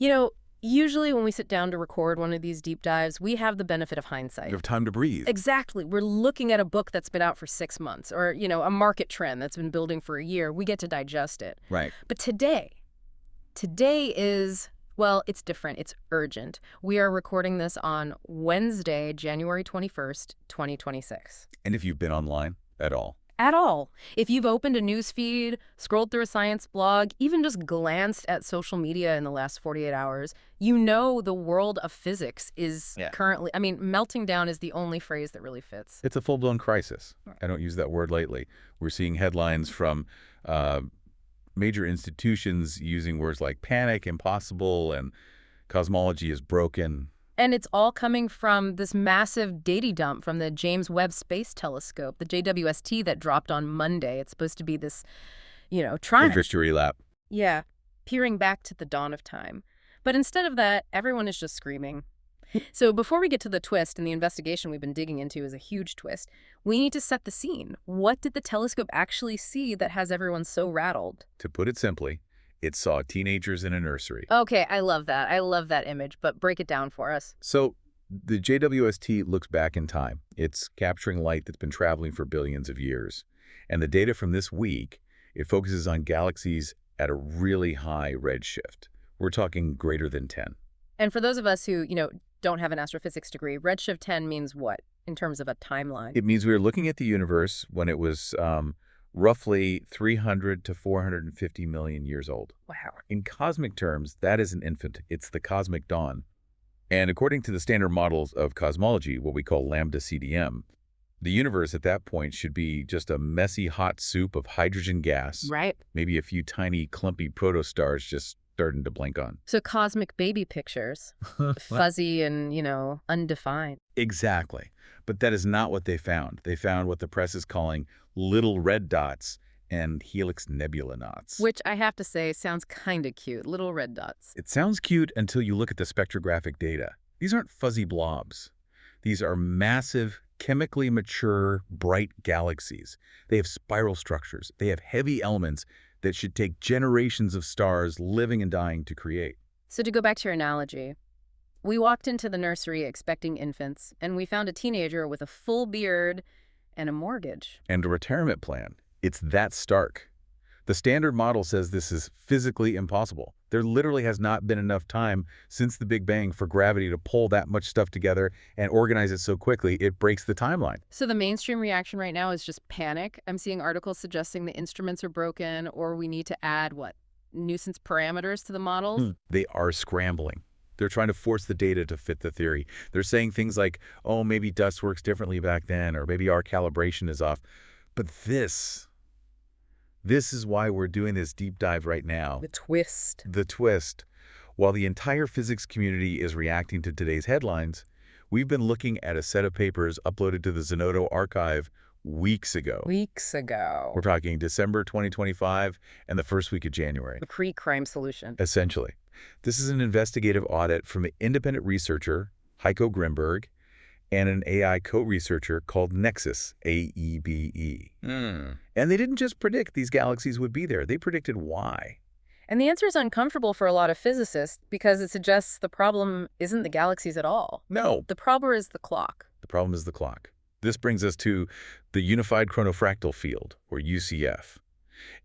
You know, usually when we sit down to record one of these deep dives, we have the benefit of hindsight. You have time to breathe. Exactly. We're looking at a book that's been out for 6 months or, a market trend that's been building for a year. We get to digest it. Right. But today is, well, it's different. It's urgent. We are recording this on Wednesday, January 21st, 2026. And if you've been online at all. At all. If you've opened a news feed, scrolled through a science blog, even just glanced at social media in the last 48 hours, you know the world of physics is currently, melting down is the only phrase that really fits. It's a full-blown crisis. I don't use that word lightly. We're seeing headlines from major institutions using words like panic, impossible, and cosmology is broken. And it's all coming from this massive data dump from the James Webb Space Telescope, the JWST that dropped on Monday. It's supposed to be this, trying. Victory lap. Yeah, peering back to the dawn of time. But instead of that, everyone is just screaming. So before we get to the twist, and the investigation we've been digging into is a huge twist, we need to set the scene. What did the telescope actually see that has everyone so rattled? To put it simply, it saw teenagers in a nursery. Okay, I love that. I love that image, but break it down for us. So the JWST looks back in time. It's capturing light that's been traveling for billions of years. And the data from this week, it focuses on galaxies at a really high redshift. We're talking greater than 10. And for those of us who, don't have an astrophysics degree, redshift 10 means what in terms of a timeline? It means we were looking at the universe when it was roughly 300 to 450 million years old. Wow. In cosmic terms, that is an infant. It's the cosmic dawn. And according to the Standard Models of Cosmology, what we call lambda CDM, the universe at that point should be just a messy hot soup of hydrogen gas. Right. Maybe a few tiny clumpy protostars just starting to blink on. So cosmic baby pictures, fuzzy and, undefined. Exactly. But that is not what they found. They found what the press is calling little red dots and helix nebula knots. Which I have to say sounds kind of cute, little red dots. It sounds cute until you look at the spectrographic data. These aren't fuzzy blobs. These are massive, chemically mature, bright galaxies. They have spiral structures. They have heavy elements that should take generations of stars living and dying to create. So to go back to your analogy, we walked into the nursery expecting infants, and we found a teenager with a full beard and a mortgage. And a retirement plan. It's that stark. The Standard Model says this is physically impossible. There literally has not been enough time since the Big Bang for gravity to pull that much stuff together and organize it so quickly it breaks the timeline. So the mainstream reaction right now is just panic. I'm seeing articles suggesting the instruments are broken or we need to add, nuisance parameters to the models? They are scrambling. They're trying to force the data to fit the theory. They're saying things like, oh, maybe dust works differently back then, or maybe our calibration is off. But this is why we're doing this deep dive right now. The twist. The twist. While the entire physics community is reacting to today's headlines, we've been looking at a set of papers uploaded to the Zenodo archive weeks ago. Weeks ago. We're talking December 2025 and the first week of January. The pre-crime solution. Essentially. This is an investigative audit from an independent researcher, Heiko Grimberg, and an AI co-researcher called Nexus, AEBE. And they didn't just predict these galaxies would be there. They predicted why. And the answer is uncomfortable for a lot of physicists because it suggests the problem isn't the galaxies at all. No. The problem is the clock. The problem is the clock. This brings us to the Unified Chronofractal Field, or UCF.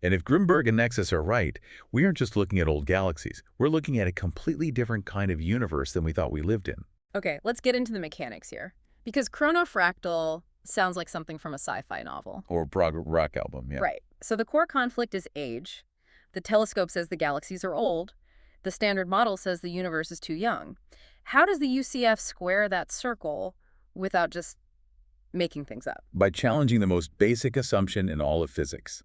And if Grimberg and Nexus are right, we aren't just looking at old galaxies. We're looking at a completely different kind of universe than we thought we lived in. Okay, let's get into the mechanics here. Because chronofractal sounds like something from a sci-fi novel. Or prog rock album, yeah. Right. So the core conflict is age. The telescope says the galaxies are old. The Standard Model says the universe is too young. How does the UCF square that circle without just making things up? By challenging the most basic assumption in all of physics,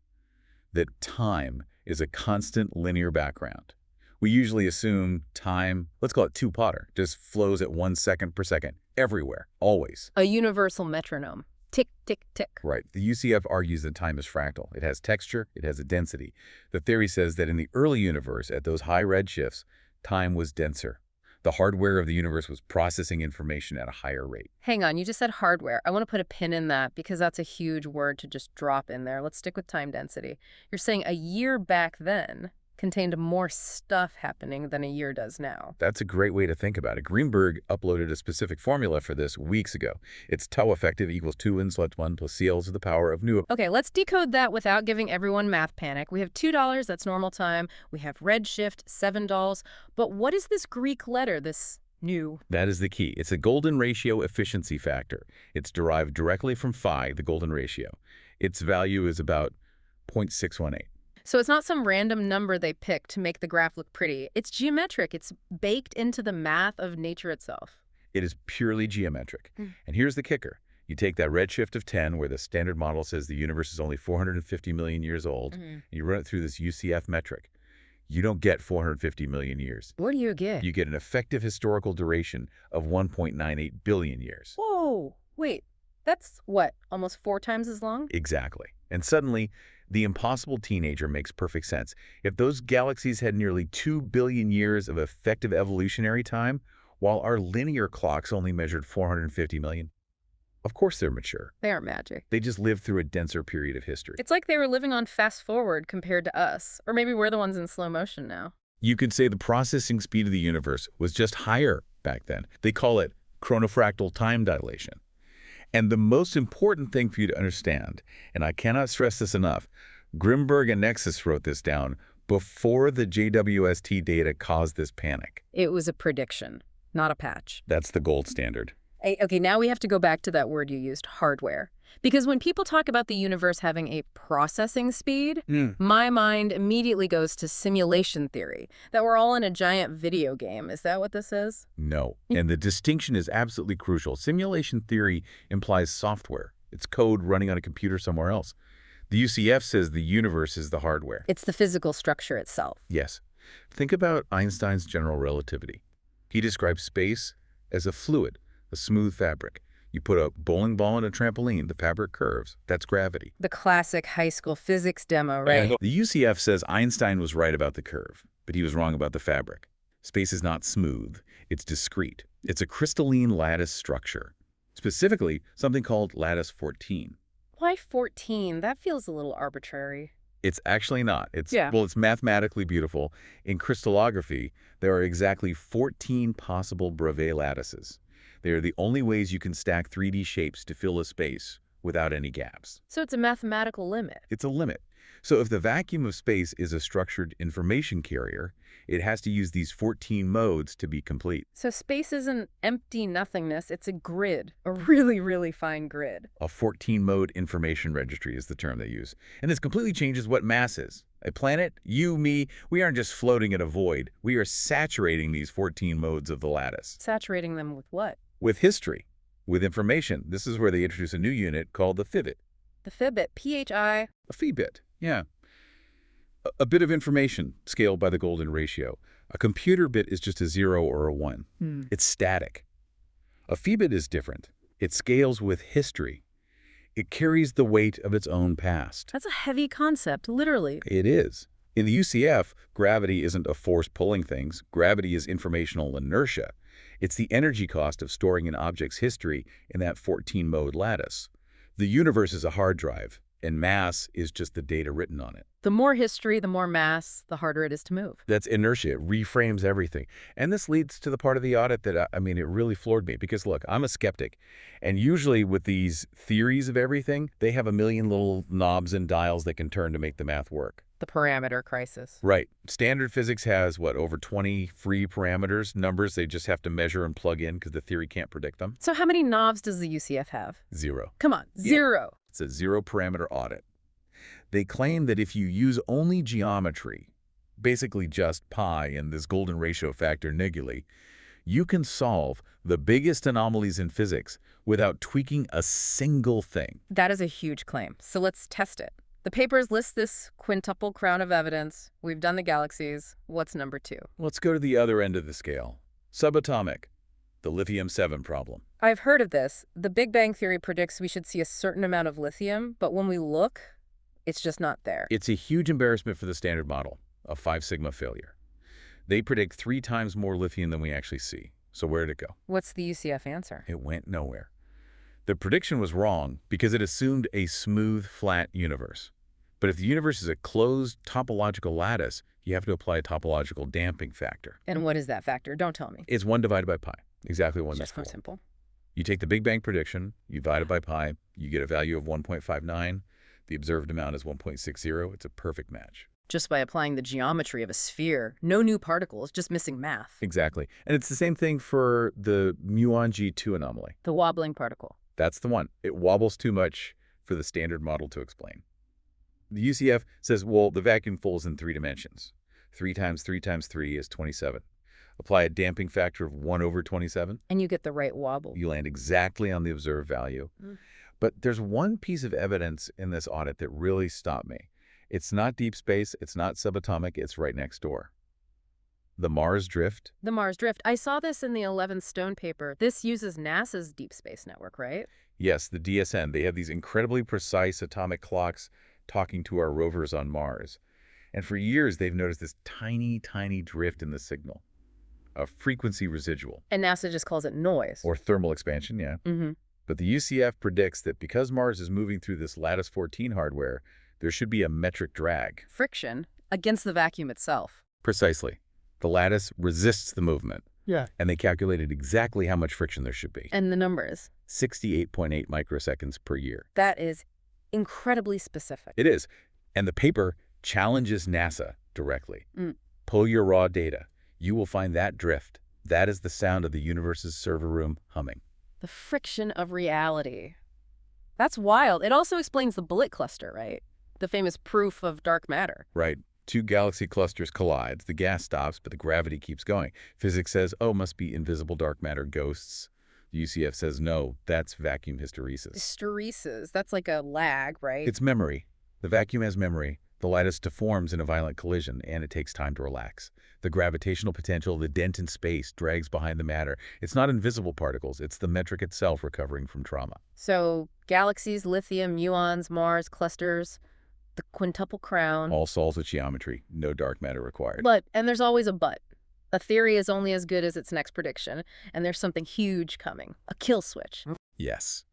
that time is a constant linear background. We usually assume time, let's call it two-potter, just flows at 1 second per second, everywhere, always. A universal metronome. Tick, tick, tick. Right. The UCF argues that time is fractal. It has texture, it has a density. The theory says that in the early universe, at those high redshifts, time was denser. The hardware of the universe was processing information at a higher rate. Hang on, you just said hardware. I want to put a pin in that because that's a huge word to just drop in there. Let's stick with time density. You're saying a year back then contained more stuff happening than a year does now. That's a great way to think about it. Greenberg uploaded a specific formula for this weeks ago. It's tau effective equals 2 n slut 1 plus CL to the power of nu. Okay, let's decode that without giving everyone math panic. We have $2, that's normal time. We have redshift, $7. But what is this Greek letter, this nu? That is the key. It's a golden ratio efficiency factor. It's derived directly from phi, the golden ratio. Its value is about 0.618. So it's not some random number they picked to make the graph look pretty. It's geometric. It's baked into the math of nature itself. It is purely geometric. And here's the kicker. You take that redshift of 10, where the standard model says the universe is only 450 million years old, and you run it through this UCF metric. You don't get 450 million years. What do you get? You get an effective historical duration of 1.98 billion years. Whoa, wait, that's what, almost 4 times as long? Exactly. And suddenly, the impossible teenager makes perfect sense. If those galaxies had nearly 2 billion years of effective evolutionary time, while our linear clocks only measured 450 million, of course they're mature. They aren't magic. They just lived through a denser period of history. It's like they were living on fast forward compared to us. Or maybe we're the ones in slow motion now. You could say the processing speed of the universe was just higher back then. They call it chronofractal time dilation. And the most important thing for you to understand, and I cannot stress this enough, Grimberg and Nexus wrote this down before the JWST data caused this panic. It was a prediction, not a patch. That's the gold standard. Okay, now we have to go back to that word you used, hardware. Because when people talk about the universe having a processing speed, my mind immediately goes to simulation theory, that we're all in a giant video game. Is that what this is? No, and the distinction is absolutely crucial. Simulation theory implies software. It's code running on a computer somewhere else. The UCF says the universe is the hardware. It's the physical structure itself. Yes. Think about Einstein's general relativity. He describes space as a fluid, a smooth fabric. You put a bowling ball in a trampoline, the fabric curves. That's gravity. The classic high school physics demo, right? The UCF says Einstein was right about the curve, but he was wrong about the fabric. Space is not smooth. It's discrete. It's a crystalline lattice structure, specifically something called lattice 14. Why 14? That feels a little arbitrary. It's actually not. Well, it's mathematically beautiful. In crystallography, there are exactly 14 possible Bravais lattices. They are the only ways you can stack 3D shapes to fill a space without any gaps. So it's a mathematical limit. It's a limit. So if the vacuum of space is a structured information carrier, it has to use these 14 modes to be complete. So space isn't empty nothingness, it's a grid, a really, really fine grid. A 14-mode information registry is the term they use. And this completely changes what mass is. A planet, you, me, we aren't just floating in a void. We are saturating these 14 modes of the lattice. Saturating them with what? With history, with information. This is where they introduce a new unit called the Fibit. The Fibit, PHI. A Fibit, yeah. A bit of information scaled by the golden ratio. A computer bit is just a 0 or a 1. It's static. A Fibit is different. It scales with history. It carries the weight of its own past. That's a heavy concept, literally. It is. In the UCF, gravity isn't a force pulling things. Gravity is informational inertia. It's the energy cost of storing an object's history in that 14-mode lattice. The universe is a hard drive, and mass is just the data written on it. The more history, the more mass, the harder it is to move. That's inertia. It reframes everything. And this leads to the part of the audit that, it really floored me. Because, look, I'm a skeptic. And usually with these theories of everything, they have a million little knobs and dials they can turn to make the math work. The parameter crisis. Right. Standard physics has, over 20 free parameters, numbers they just have to measure and plug in because the theory can't predict them. So how many knobs does the UCF have? 0. Come on, 0. Yeah. It's a 0-parameter audit. They claim that if you use only geometry, basically just pi and this golden ratio factor niguli, you can solve the biggest anomalies in physics without tweaking a single thing. That is a huge claim. So let's test it. The papers list this quintuple crown of evidence. We've done the galaxies. What's number 2? Let's go to the other end of the scale. Subatomic, the lithium-7 problem. I've heard of this. The Big Bang Theory predicts we should see a certain amount of lithium, but when we look, it's just not there. It's a huge embarrassment for the Standard Model, a 5 sigma failure. They predict 3 times more lithium than we actually see. So where'd it go? What's the UCF answer? It went nowhere. The prediction was wrong because it assumed a smooth, flat universe. But if the universe is a closed topological lattice, you have to apply a topological damping factor. And what is that factor? Don't tell me. It's 1 divided by pi, exactly 1 to Just so 4. simple. You take the Big Bang prediction, you divide it by pi, you get a value of 1.59. The observed amount is 1.60. It's a perfect match. Just by applying the geometry of a sphere. No new particles, just missing math. Exactly. And it's the same thing for the muon G2 anomaly. The wobbling particle. That's the one. It wobbles too much for the standard model to explain. The UCF says, well, the vacuum falls in 3 dimensions. 3 times 3 times 3 is 27. Apply a damping factor of 1 over 27. And you get the right wobble. You land exactly on the observed value. But there's one piece of evidence in this audit that really stopped me. It's not deep space, it's not subatomic, it's right next door. The Mars drift. The Mars drift. I saw this in the 11th Stone paper. This uses NASA's Deep Space Network, right? Yes, the DSN. They have these incredibly precise atomic clocks talking to our rovers on Mars. And for years, they've noticed this tiny, tiny drift in the signal. A frequency residual. And NASA just calls it noise. Or thermal expansion, yeah. But the UCF predicts that because Mars is moving through this lattice 14 hardware, there should be a metric drag. Friction against the vacuum itself. Precisely. The lattice resists the movement. Yeah. And they calculated exactly how much friction there should be. And the numbers? 68.8 microseconds per year. That is incredibly specific. It is. And the paper challenges NASA directly. Pull your raw data. You will find that drift. That is the sound of the universe's server room humming. The friction of reality. That's wild. It also explains the bullet cluster, right? The famous proof of dark matter. Right. 2 galaxy clusters collide. The gas stops, but the gravity keeps going. Physics says, oh, must be invisible dark matter ghosts. The UCF says, no, that's vacuum hysteresis. Hysteresis. That's like a lag, right? It's memory. The vacuum has memory. The lattice deforms in a violent collision, and it takes time to relax. The gravitational potential, the dent in space, drags behind the matter. It's not invisible particles. It's the metric itself recovering from trauma. So galaxies, lithium, muons, Mars, clusters, the quintuple crown. All solves with geometry. No dark matter required. But, and there's always a but. A theory is only as good as its next prediction, and there's something huge coming. A kill switch. Yes.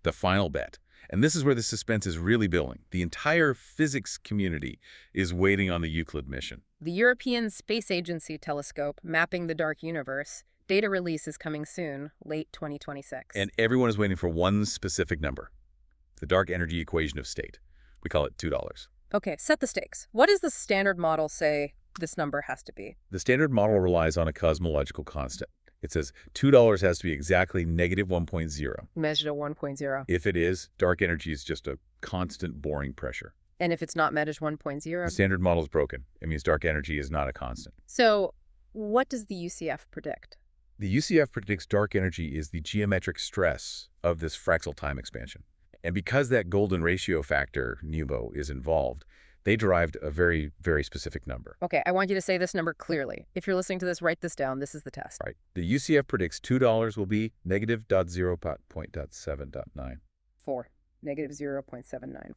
The final bet. And this is where the suspense is really building. The entire physics community is waiting on the Euclid mission. The European Space Agency telescope mapping the dark universe. Data release is coming soon, late 2026. And everyone is waiting for one specific number. The dark energy equation of state. We call it $2. Okay, set the stakes. What does the standard model say this number has to be? The standard model relies on a cosmological constant. It says $2 has to be exactly negative 1.0. Measured at 1.0. If it is, dark energy is just a constant boring pressure. And if it's not measured The 1.0? standard model is broken. It means dark energy is not a constant. So what does the UCF predict? The UCF predicts dark energy is the geometric stress of this fractal time expansion. And because that golden ratio factor, NUMO, is involved, they derived a very, very specific number. Okay, I want you to say this number clearly. If you're listening to this, write this down. This is the test. Right. The UCF predicts $2 will be negative 0.7.9. 4. Negative 0.794.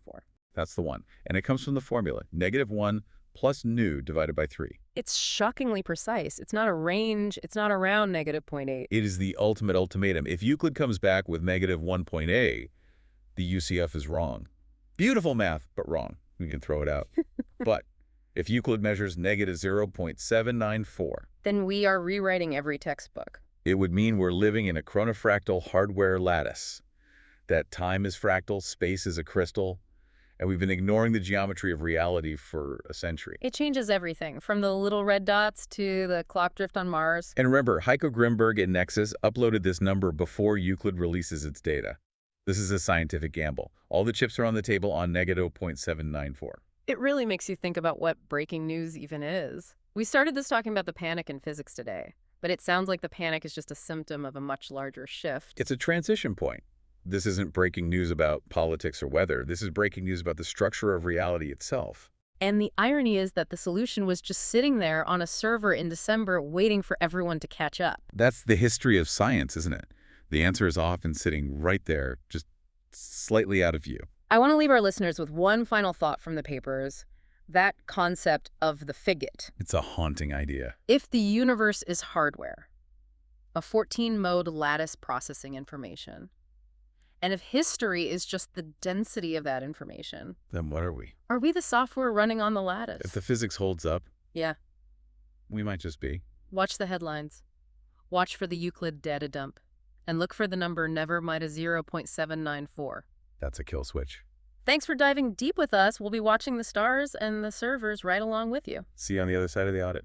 That's the one. And it comes from the formula, negative 1 plus nu divided by 3. It's shockingly precise. It's not a range. It's not around negative 0.8. It is the ultimate ultimatum. If Euclid comes back with negative 1.8, the UCF is wrong. Beautiful math, but wrong. We can throw it out. But if Euclid measures negative 0.794, Then we are rewriting every textbook. it would mean we're living in a chronofractal hardware lattice. That time is fractal, space is a crystal, and we've been ignoring the geometry of reality for a century. It changes everything, from the little red dots to the clock drift on Mars. And remember, Heiko Grimberg at Nexus uploaded this number before Euclid releases its data. This is a scientific gamble. All the chips are on the table on negative 0.794. It really makes you think about what breaking news even is. We started this talking about the panic in physics today, but it sounds like the panic is just a symptom of a much larger shift. It's a transition point. This isn't breaking news about politics or weather. This is breaking news about the structure of reality itself. And the irony is that the solution was just sitting there on a server in December waiting for everyone to catch up. That's the history of science, isn't it? The answer is often sitting right there, just slightly out of view. I want to leave our listeners with one final thought from the papers, that concept of the figget. It's a haunting idea. If the universe is hardware, a 14-mode lattice processing information, And if history is just the density of that information, Then what are we? are we the software running on the If lattice? the physics holds up, Yeah. we might just be. Watch the headlines. Watch for the Euclid data dump. And look for the number never minus 0.794. That's a kill switch. Thanks for diving deep with us. We'll be watching the stars and the servers right along with you. See you on the other side of the audit.